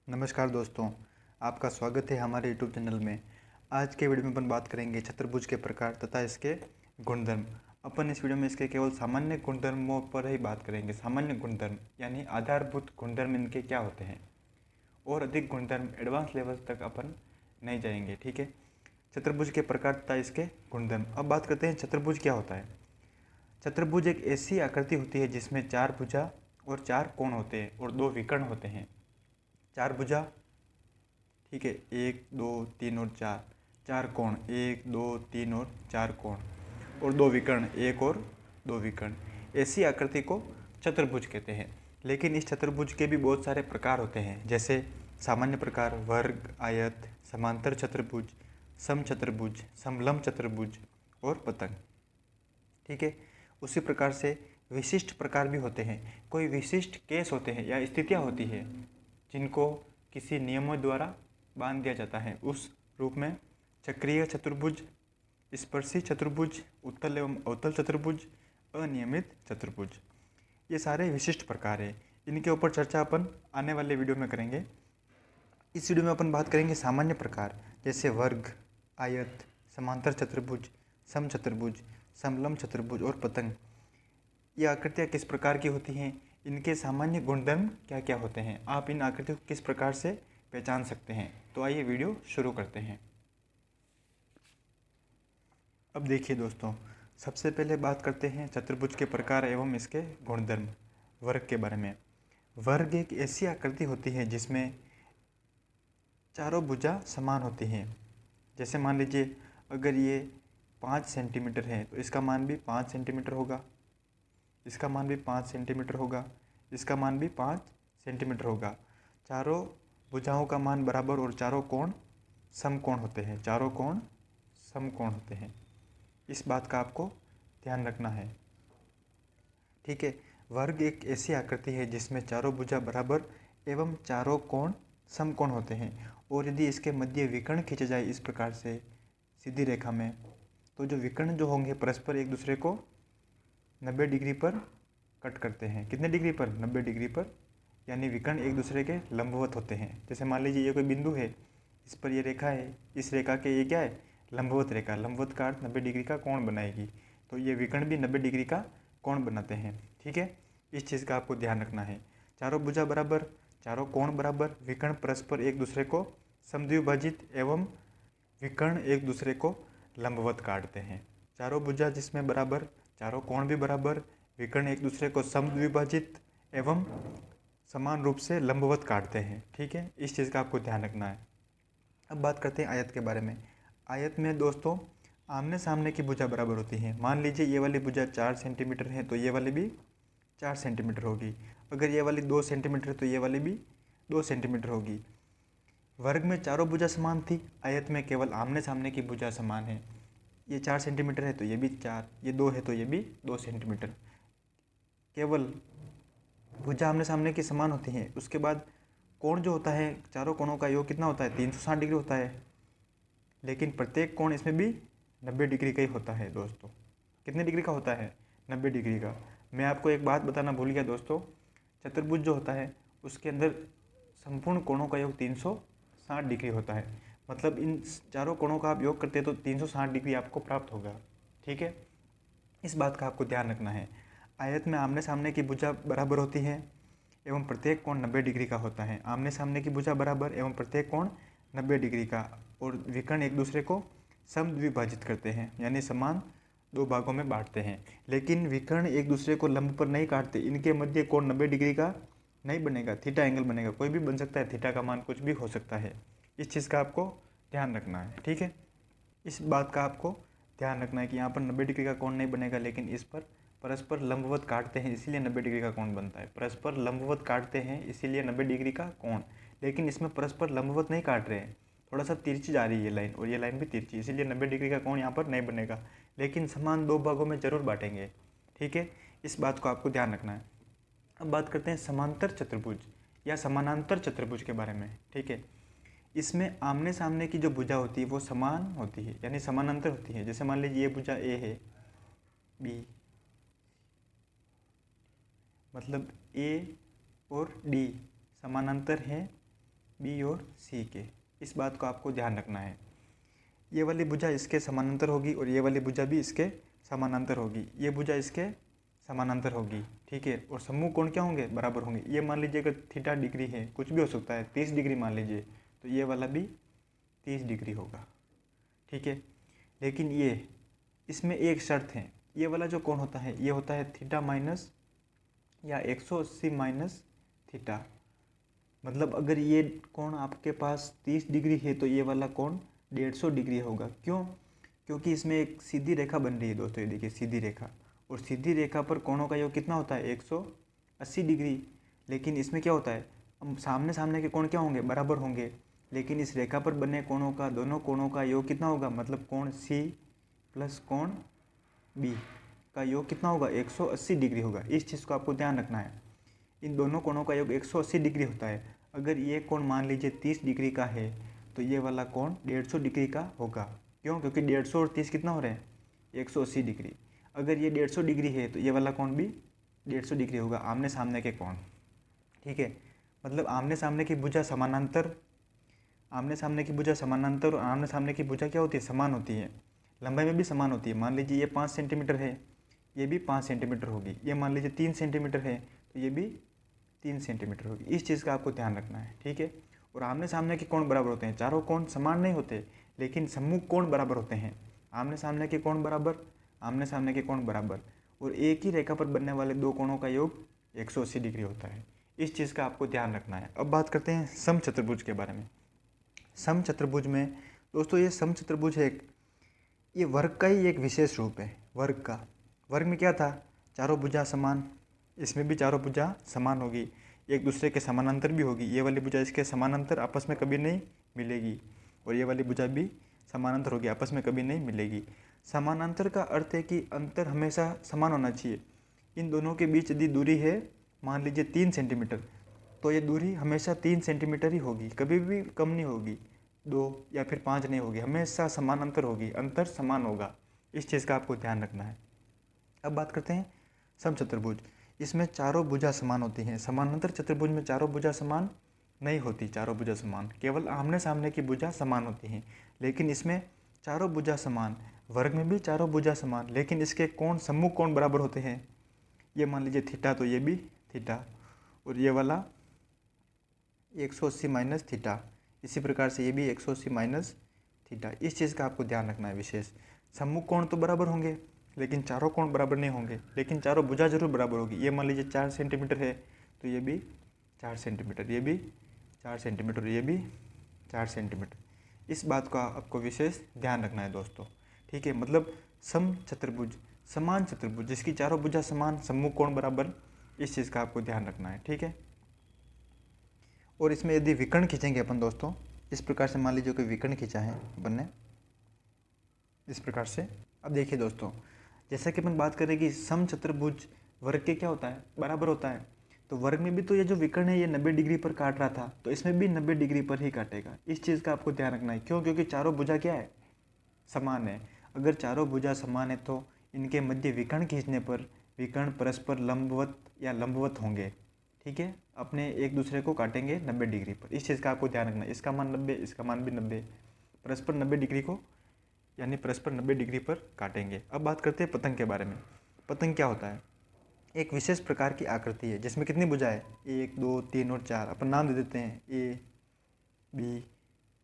नमस्कार दोस्तों, आपका स्वागत है हमारे यूट्यूब चैनल में। आज के वीडियो में अपन बात करेंगे चतुर्भुज के प्रकार तथा इसके गुणधर्म। अपन इस वीडियो में इसके केवल सामान्य गुणधर्मों पर ही बात करेंगे। सामान्य गुणधर्म यानी आधारभूत गुणधर्म इनके क्या होते हैं, और अधिक गुणधर्म एडवांस लेवल तक अपन नहीं जाएंगे। ठीक है, चतुर्भुज के प्रकार तथा इसके गुणधर्म। अब बात करते हैं चतुर्भुज क्या होता है। चतुर्भुज एक ऐसी आकृति होती है जिसमें 4 भुजा और 4 कोण होते हैं और 2 विकर्ण होते हैं। 4 भुजा, ठीक है, 1 2 3 और 4, 4 कोण 1 2 3 और 4 कोण, और 2 विकर्ण 1 और 2 विकर्ण। ऐसी आकृति को चतुर्भुज कहते हैं। लेकिन इस चतुर्भुज के भी बहुत सारे प्रकार होते हैं, जैसे सामान्य प्रकार, वर्ग, आयत, समांतर चतुर्भुज, समचतुर्भुज, समलंब चतुर्भुज और पतंग। ठीक है, उसी प्रकार से विशिष्ट प्रकार भी होते हैं। कोई विशिष्ट केस होते हैं या स्थितियाँ होती है जिनको किसी नियमों द्वारा बांध दिया जाता है। उस रूप में चक्रीय चतुर्भुज, स्पर्शी चतुर्भुज, उत्तल एवं अवतल चतुर्भुज, अनियमित चतुर्भुज, ये सारे विशिष्ट प्रकार हैं। इनके ऊपर चर्चा अपन आने वाले वीडियो में करेंगे। इस वीडियो में अपन बात करेंगे सामान्य प्रकार, जैसे वर्ग, आयत, समांतर चतुर्भुज, समचतुर्भुज, समलंब चतुर्भुज और पतंग। ये आकृतियाँ किस प्रकार की होती हैं, इनके सामान्य गुणधर्म क्या क्या होते हैं, आप इन आकृतियों को किस प्रकार से पहचान सकते हैं। तो आइए वीडियो शुरू करते हैं। अब देखिए दोस्तों, सबसे पहले बात करते हैं चतुर्भुज के प्रकार एवं इसके गुणधर्म। वर्ग के बारे में। वर्ग एक ऐसी आकृति होती है जिसमें चारों भुजा समान होती हैं। जैसे मान लीजिए, अगर ये 5 सेंटीमीटर है तो इसका मान भी 5 सेंटीमीटर होगा, इसका मान भी 5 सेंटीमीटर होगा, इसका मान भी 5 सेंटीमीटर होगा। चारों भुजाओं का मान बराबर और चारों कोण समकोण होते हैं। चारों कोण समकोण होते हैं, इस बात का आपको ध्यान रखना है। ठीक है, वर्ग एक ऐसी आकृति है जिसमें चारों भुजा बराबर एवं चारों कोण समकोण होते हैं, और यदि इसके मध्य विकर्ण खींचे जाए इस प्रकार से सीधी रेखा में, तो जो विकर्ण जो होंगे परस्पर एक दूसरे को 90 डिग्री पर कट करते हैं। कितने डिग्री पर? 90 डिग्री पर, यानी विकर्ण एक दूसरे के लंबवत होते हैं। जैसे मान लीजिए ये कोई बिंदु है, इस पर ये रेखा है, इस रेखा के ये क्या है? लंबवत रेखा। लंबवत का अर्थ 90 डिग्री का कोण बनाएगी, तो ये विकर्ण भी 90 डिग्री का कोण बनाते हैं। ठीक है, इस चीज़ का आपको ध्यान रखना है। चारों भुजा बराबर, चारों कोण बराबर, विकर्ण परस्पर एक दूसरे को समद्विभाजित एवं विकर्ण एक दूसरे को लंबवत काटते हैं। चारों भुजा जिसमें बराबर, चारों कोण भी बराबर, विकर्ण एक दूसरे को समद्विभाजित एवं समान रूप से लंबवत काटते हैं। ठीक है, इस चीज़ का आपको ध्यान रखना है। अब बात करते हैं आयत के बारे में। आयत में दोस्तों आमने सामने की भुजा बराबर होती हैं। मान लीजिए ये वाली भुजा 4 सेंटीमीटर है तो ये वाली भी 4 सेंटीमीटर होगी। अगर ये वाली 2 सेंटीमीटर है तो ये वाली भी 2 सेंटीमीटर होगी। वर्ग में चारों भुजा समान थी, आयत में केवल आमने सामने की भुजा समान है। ये 4 सेंटीमीटर है तो ये भी 4, ये 2 है तो ये भी 2 सेंटीमीटर। केवल भुजा आमने सामने की समान होती हैं। उसके बाद कोण जो होता है, चारों कोणों का योग कितना होता है? 360 डिग्री होता है। लेकिन प्रत्येक कोण इसमें भी 90 डिग्री का ही होता है दोस्तों। कितने डिग्री का होता है? 90 डिग्री का। मैं आपको एक बात बताना भूल गया दोस्तों, चतुर्भुज जो होता है उसके अंदर संपूर्ण कोणों का योग 360 डिग्री होता है। मतलब इन चारों कोणों का आप योग करते हैं तो 360 डिग्री आपको प्राप्त होगा। ठीक है, इस बात का आपको ध्यान रखना है। आयत में आमने सामने की भुजा बराबर होती है एवं प्रत्येक कोण 90 डिग्री का होता है। आमने सामने की भुजा बराबर एवं प्रत्येक कोण 90 डिग्री का, और विकर्ण एक दूसरे को समद्विभाजित करते हैं, यानी समान 2 भागों में बांटते हैं। लेकिन विकर्ण एक दूसरे को लंब पर नहीं काटते, इनके मध्य कोण 90 डिग्री का नहीं बनेगा, थीटा एंगल बनेगा। कोई भी बन सकता है, थीटा का मान कुछ भी हो सकता है। इस चीज़ का आपको ध्यान रखना है। ठीक है, इस बात का आपको ध्यान रखना है कि यहाँ पर 90 डिग्री का कोण नहीं बनेगा, लेकिन इस पर परस्पर लंबवत काटते हैं इसीलिए 90 डिग्री का कोण बनता है। परस्पर लंबवत काटते हैं इसीलिए 90 डिग्री का कोण। लेकिन इसमें परस्पर लंबवत नहीं काट रहे हैं, थोड़ा सा तिरछी जा रही है ये लाइन, और ये लाइन भी तिरछी, इसीलिए 90 डिग्री का कोण यहाँ पर नहीं बनेगा। लेकिन समान 2 भागों में जरूर बांटेंगे। ठीक है, इस बात को आपको ध्यान रखना है। अब बात करते हैं समांतर चतुर्भुज या समानांतर चतुर्भुज के बारे में। ठीक है, इसमें आमने सामने की जो भुजा होती है वो समान होती है, यानी समानांतर होती है। जैसे मान लीजिए ये भुजा ए है, बी, मतलब ए और डी समानांतर है बी और सी के। इस बात को आपको ध्यान रखना है। ये वाली भुजा इसके समानांतर होगी और ये वाली भुजा भी इसके समानांतर होगी। ये भुजा इसके समानांतर होगी, ठीक है। और सम्मुख कोण क्या होंगे, बराबर होंगे। ये मान लीजिए अगर थीटा डिग्री है, कुछ भी हो सकता है, 30 डिग्री मान लीजिए, तो ये वाला भी 30 डिग्री होगा, ठीक है। लेकिन ये इसमें एक शर्त है, ये वाला जो कोण होता है ये होता है थीटा माइनस या 180 माइनस थीटा। मतलब अगर ये कोण आपके पास 30 डिग्री है तो ये वाला कोण 150 डिग्री होगा। क्यों? क्योंकि इसमें एक सीधी रेखा बन रही है दोस्तों, ये देखिए सीधी रेखा, और सीधी रेखा पर कोणों का योग कितना होता है, 180 डिग्री। लेकिन इसमें क्या होता है, सामने सामने के कोण क्या होंगे, बराबर होंगे। लेकिन इस रेखा पर बने कोणों का, दोनों कोणों का योग कितना होगा, मतलब कोण सी प्लस कोण बी का योग कितना होगा, 180 डिग्री होगा। इस चीज़ को आपको ध्यान रखना है। इन दोनों कोणों का योग 180 डिग्री होता है। अगर ये कोण मान लीजिए 30 डिग्री का है तो ये वाला कोण 150 डिग्री का होगा। क्यों? क्योंकि 150 और 30 कितना हो रहे हैं, 180 डिग्री। अगर ये 150 डिग्री है तो ये वाला कोण भी 150 डिग्री होगा, आमने सामने के कोण, ठीक है। मतलब आमने सामने की भुजा समानांतर, आमने सामने की भुजा समानांतर और आमने सामने की भुजा क्या होती है, समान होती है। लंबाई में भी समान होती है। मान लीजिए ये 5 सेंटीमीटर है, ये भी 5 सेंटीमीटर होगी। ये मान लीजिए 3 सेंटीमीटर है तो ये भी 3 सेंटीमीटर होगी। इस चीज़ का आपको ध्यान रखना है, ठीक है। और आमने सामने के कोण बराबर होते हैं। चारों कोण समान नहीं होते, लेकिन सम्मुख कोण बराबर होते हैं। आमने सामने के कोण बराबर, आमने सामने के कोण बराबर, और एक ही रेखा पर बनने वाले दो कोणों का योग 180 डिग्री होता है। इस चीज़ का आपको ध्यान रखना है। अब बात करते हैं समचतुर्भुज के बारे में। समचतुर्भुज में दोस्तों, ये समचतुर्भुज है, ये वर्ग का ही एक विशेष रूप है। वर्ग का, वर्ग में क्या था, चारों भुजा समान, इसमें भी चारों भुजा समान होगी, एक दूसरे के समानांतर भी होगी। ये वाली भुजा इसके समानांतर आपस में कभी नहीं मिलेगी, और ये वाली भुजा भी समानांतर होगी, आपस में कभी नहीं मिलेगी। समानांतर का अर्थ है कि अंतर हमेशा समान होना चाहिए। इन दोनों के बीच यदि दूरी है मान लीजिए 3 सेंटीमीटर, तो ये दूरी हमेशा 3 सेंटीमीटर ही होगी, कभी भी कम नहीं होगी, 2 या फिर 5 नहीं होगी, हमेशा समान अंतर होगी, अंतर समान होगा। इस चीज़ का आपको ध्यान रखना है। अब बात करते हैं समचतुर्भुज। इसमें चारों भुजा समान होती हैं। समानांतर चतुर्भुज में चारों भुजा समान नहीं होती, चारों भुजा समान केवल आमने सामने की भुजा समान होती हैं। लेकिन इसमें चारों भुजा समान, वर्ग में भी चारों भुजा समान, लेकिन इसके कोण, सम्मुख कोण बराबर होते हैं। ये मान लीजिए थीटा, तो ये भी थीटा, और ये वाला 180 माइनस थीटा, इसी प्रकार से ये भी 180 माइनस थीटा। इस चीज़ का आपको ध्यान रखना है विशेष। सम्मुख कोण तो बराबर होंगे, लेकिन चारों कोण बराबर नहीं होंगे, लेकिन चारों भुजा जरूर बराबर होगी। ये मान लीजिए 4 सेंटीमीटर है तो ये भी 4 सेंटीमीटर, ये भी 4 सेंटीमीटर, ये भी 4 सेंटीमीटर। इस बात का आपको विशेष ध्यान रखना है दोस्तों, ठीक है। मतलब समचतुर्भुज, समान चतुर्भुज जिसकी चारों भुजा समान, सम्मुख कोण बराबर, इस चीज़ का आपको ध्यान रखना है, ठीक है। और इसमें यदि विकर्ण खींचेंगे अपन दोस्तों, इस प्रकार से मान लीजिए कोई विकर्ण खींचा है अपन ने, इस प्रकार से। अब देखिए दोस्तों, जैसा कि अपन बात करें कि समचतुर्भुज वर्ग के क्या होता है, बराबर होता है, तो वर्ग में भी तो ये जो विकर्ण है ये 90 डिग्री पर काट रहा था, तो इसमें भी 90 डिग्री पर ही काटेगा। इस चीज़ का आपको ध्यान रखना है। क्यों? क्योंकि चारों भुजा क्या है, समान है। अगर चारों भुजा समान है तो इनके मध्य विकर्ण खींचने पर विकर्ण परस्पर लंबवत या लंबवत होंगे, ठीक है, अपने एक दूसरे को काटेंगे 90 डिग्री पर। इस चीज़ का आपको ध्यान रखना है। इसका मान 90, इसका मान भी 90, परस्पर 90 डिग्री को, यानी परस्पर 90 डिग्री पर काटेंगे। अब बात करते हैं पतंग के बारे में। पतंग क्या होता है, एक विशेष प्रकार की आकृति है जिसमें कितनी भुजा है, 1, 2, 3 और 4। अपन नाम दे देते हैं ए, बी,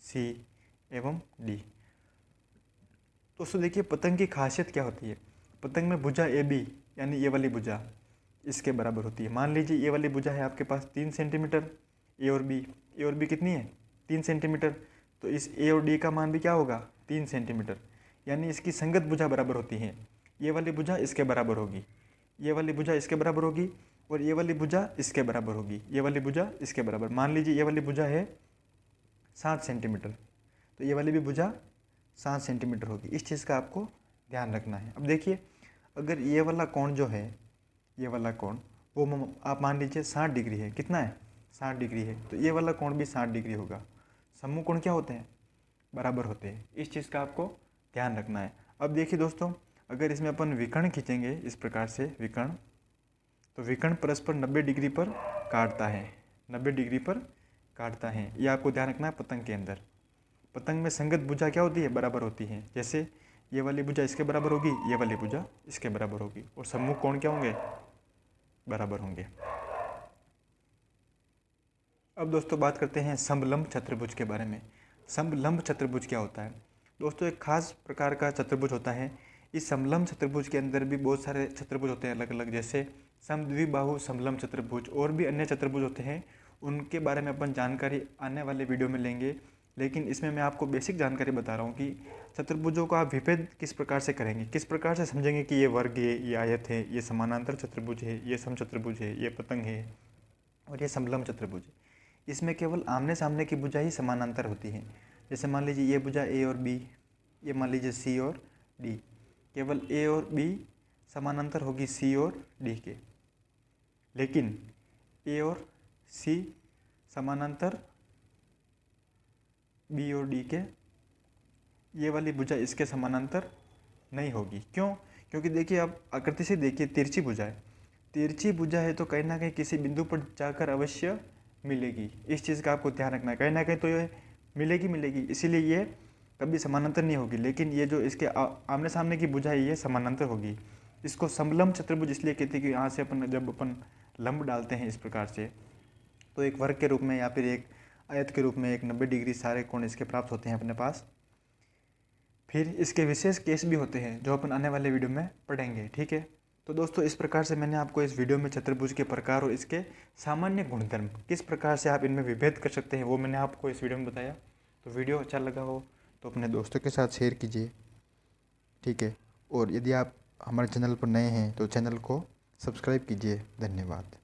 सी एवं डी। दोस्तों देखिए, पतंग की खासियत क्या होती है। पतंग में भुजा ए बी, यानी ये वाली भुजा इसके बराबर होती है। मान लीजिए ये वाली भुजा है आपके पास 3 सेंटीमीटर, ए और बी कितनी है, 3 सेंटीमीटर, तो इस ए और डी का मान भी क्या होगा, 3 सेंटीमीटर, यानी इसकी संगत भुजा बराबर होती है। ये वाली भुजा इसके बराबर होगी, ये वाली भुजा इसके बराबर होगी, और ये वाली भुजा इसके बराबर होगी, ये वाली भुजा इसके बराबर। मान लीजिए ये वाली भुजा है 7 सेंटीमीटर, तो ये वाली भी भुजा 7 सेंटीमीटर होगी। इस चीज़ का आपको ध्यान रखना है। अब देखिए, अगर ये वाला कोण जो है, ये वाला कोण, वो आप मान लीजिए 60 डिग्री है, कितना है, 60 डिग्री है, तो ये वाला कोण भी 60 डिग्री होगा। सम्मुख कोण क्या होते हैं, बराबर होते हैं। इस चीज़ का आपको ध्यान रखना है। अब देखिए दोस्तों, अगर इसमें अपन विकर्ण खींचेंगे इस प्रकार से विकर्ण, तो विकर्ण परस्पर 90 डिग्री पर काटता है, 90 डिग्री पर काटता है। ये आपको ध्यान रखना है पतंग के अंदर। पतंग में संगत भुजा क्या होती है? बराबर होती है। जैसे ये वाली भुजा इसके बराबर होगी, ये वाली भुजा इसके बराबर होगी, और सम्मुख कोण क्या होंगे? बराबर होंगे। अब दोस्तों बात करते हैं समलंब चतुर्भुज के बारे में। समलंब चतुर्भुज क्या होता है? दोस्तों एक खास प्रकार का चतुर्भुज होता है। इस समलंब चतुर्भुज के अंदर भी बहुत सारे चतुर्भुज होते हैं अलग अलग, जैसे समद्विबाहु समलंब चतुर्भुज, और भी अन्य चतुर्भुज होते हैं। उनके बारे में अपन जानकारी आने वाले वीडियो में लेंगे, लेकिन इसमें मैं आपको बेसिक जानकारी बता रहा हूँ कि चतुर्भुजों का आप विभेद किस प्रकार से करेंगे, किस प्रकार से समझेंगे कि ये वर्ग है, ये आयत है, ये समानांतर चतुर्भुज है, ये समचतुर्भुज है, ये पतंग है, और ये समलंब चतुर्भुज है। इसमें केवल आमने सामने की भुजा ही समानांतर होती है। जैसे मान लीजिए ये भुजा ए और बी, ये मान लीजिए सी और डी, केवल ए और बी समानांतर होगी सी और डी के, लेकिन ए और सी समानांतर बी और डी के, ये वाली भुजा इसके समानांतर नहीं होगी। क्यों? क्योंकि देखिए आप आकृति से देखिए, तिरछी भुजा है। तिरछी भुजा है तो कहीं ना कहीं किसी बिंदु पर जाकर अवश्य मिलेगी। इस चीज़ का आपको ध्यान रखना है, कहीं ना कहीं तो ये मिलेगी, इसीलिए ये कभी समानांतर नहीं होगी। लेकिन ये जो इसके आमने सामने की भुजा है ये समानांतर होगी। इसको समलंब चतुर्भुज इसलिए कहते हैं कि यहाँ से जब अपन लंब डालते हैं इस प्रकार से, तो एक वर्ग के रूप में या फिर एक आयत के रूप में एक 90 डिग्री सारे कोण इसके प्राप्त होते हैं अपने पास। फिर इसके विशेष केस भी होते हैं जो अपन आने वाले वीडियो में पढ़ेंगे, ठीक है। तो दोस्तों इस प्रकार से मैंने आपको इस वीडियो में चतुर्भुज के प्रकार और इसके सामान्य गुणधर्म, किस प्रकार से आप इनमें विभेद कर सकते हैं, वो मैंने आपको इस वीडियो में बताया। तो वीडियो अच्छा लगा हो तो अपने दोस्तों के साथ शेयर कीजिए, ठीक है। और यदि आप हमारे चैनल पर नए हैं तो चैनल को सब्सक्राइब कीजिए। धन्यवाद।